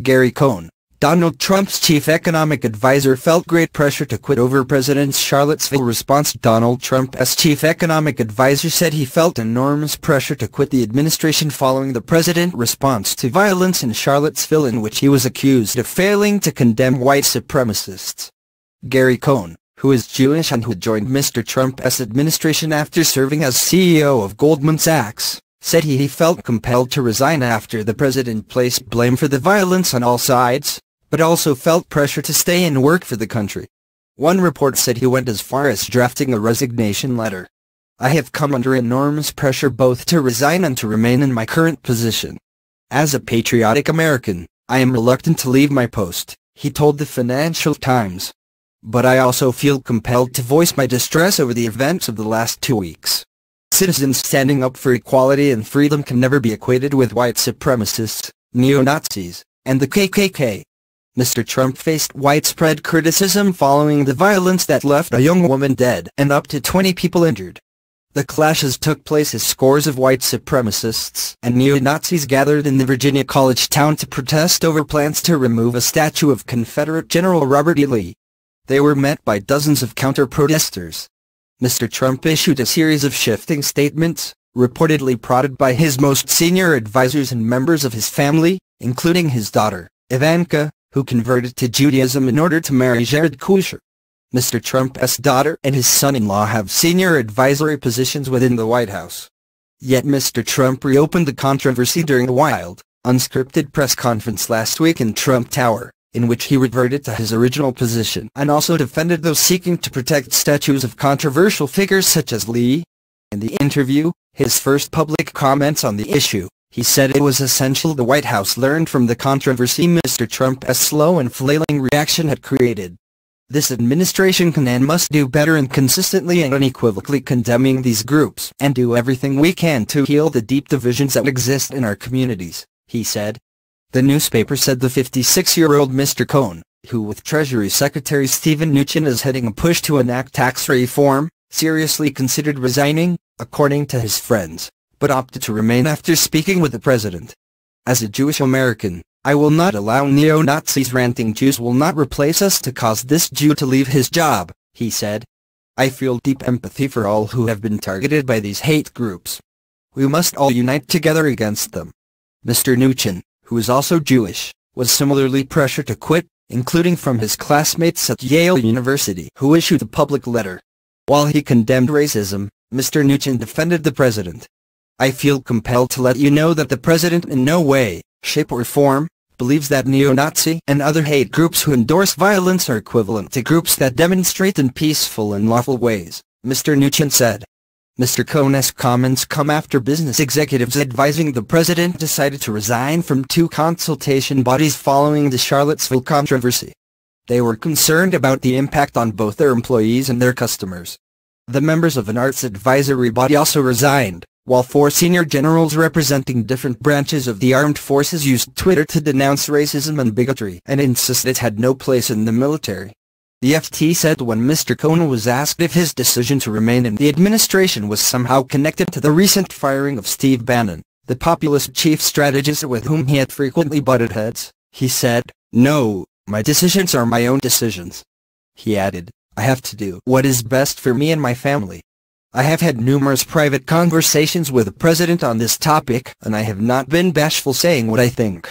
Cohn Donald Trump's chief economic advisor felt great pressure to quit over President's Charlottesville response. Donald Trump's chief economic advisor said he felt enormous pressure to quit the administration following the president's response to violence in Charlottesville, in which he was accused of failing to condemn white supremacists. Cohn, who is Jewish and who joined Mr. Trump's administration after serving as CEO of Goldman Sachs, said he felt compelled to resign after the president placed blame for the violence on all sides, but also felt pressure to stay and work for the country. One report said he went as far as drafting a resignation letter. "I have come under enormous pressure both to resign and to remain in my current position. As a patriotic American, I am reluctant to leave my post," he told the Financial Times. "But I also feel compelled to voice my distress over the events of the last 2 weeks. Citizens standing up for equality and freedom can never be equated with white supremacists, neo-Nazis, and the KKK." Mr. Trump faced widespread criticism following the violence that left a young woman dead and up to 20 people injured. The clashes took place as scores of white supremacists and neo-Nazis gathered in the Virginia college town to protest over plans to remove a statue of Confederate General Robert E. Lee. They were met by dozens of counter-protesters. Mr. Trump issued a series of shifting statements, reportedly prodded by his most senior advisors and members of his family, including his daughter, Ivanka, who converted to Judaism in order to marry Jared Kushner. Mr. Trump's daughter and his son-in-law have senior advisory positions within the White House. Yet Mr. Trump reopened the controversy during a wild, unscripted press conference last week in Trump Tower, in which he reverted to his original position and also defended those seeking to protect statues of controversial figures such as Lee. In the interview, his first public comments on the issue, he said it was essential the White House learned from the controversy Mr. Trump's slow and flailing reaction had created. "This administration can and must do better in consistently and unequivocally condemning these groups and do everything we can to heal the deep divisions that exist in our communities," he said. The newspaper said the 56-year-old Mr. Cohn, who with Treasury Secretary Steven Mnuchin is heading a push to enact tax reform, seriously considered resigning, according to his friends, but opted to remain after speaking with the president. "As a Jewish American, I will not allow neo-Nazis. Ranting Jews will not replace us to cause this Jew to leave his job," he said. "I feel deep empathy for all who have been targeted by these hate groups. We must all unite together against them." Mr. Mnuchin, who is also Jewish, was similarly pressured to quit, including from his classmates at Yale University, who issued a public letter. While he condemned racism, Mr. Mnuchin defended the president. "I feel compelled to let you know that the president in no way, shape or form, believes that neo-Nazi and other hate groups who endorse violence are equivalent to groups that demonstrate in peaceful and lawful ways," Mr. Mnuchin said. Mr. Cohn's comments come after business executives advising the president decided to resign from 2 consultation bodies following the Charlottesville controversy. They were concerned about the impact on both their employees and their customers. The members of an arts advisory body also resigned, while 4 senior generals representing different branches of the armed forces used Twitter to denounce racism and bigotry and insist it had no place in the military. The FT said when Mr. Cohn was asked if his decision to remain in the administration was somehow connected to the recent firing of Steve Bannon, the populist chief strategist with whom he had frequently butted heads, he said, "No, my decisions are my own decisions." He added, "I have to do what is best for me and my family. I have had numerous private conversations with the president on this topic and I have not been bashful saying what I think."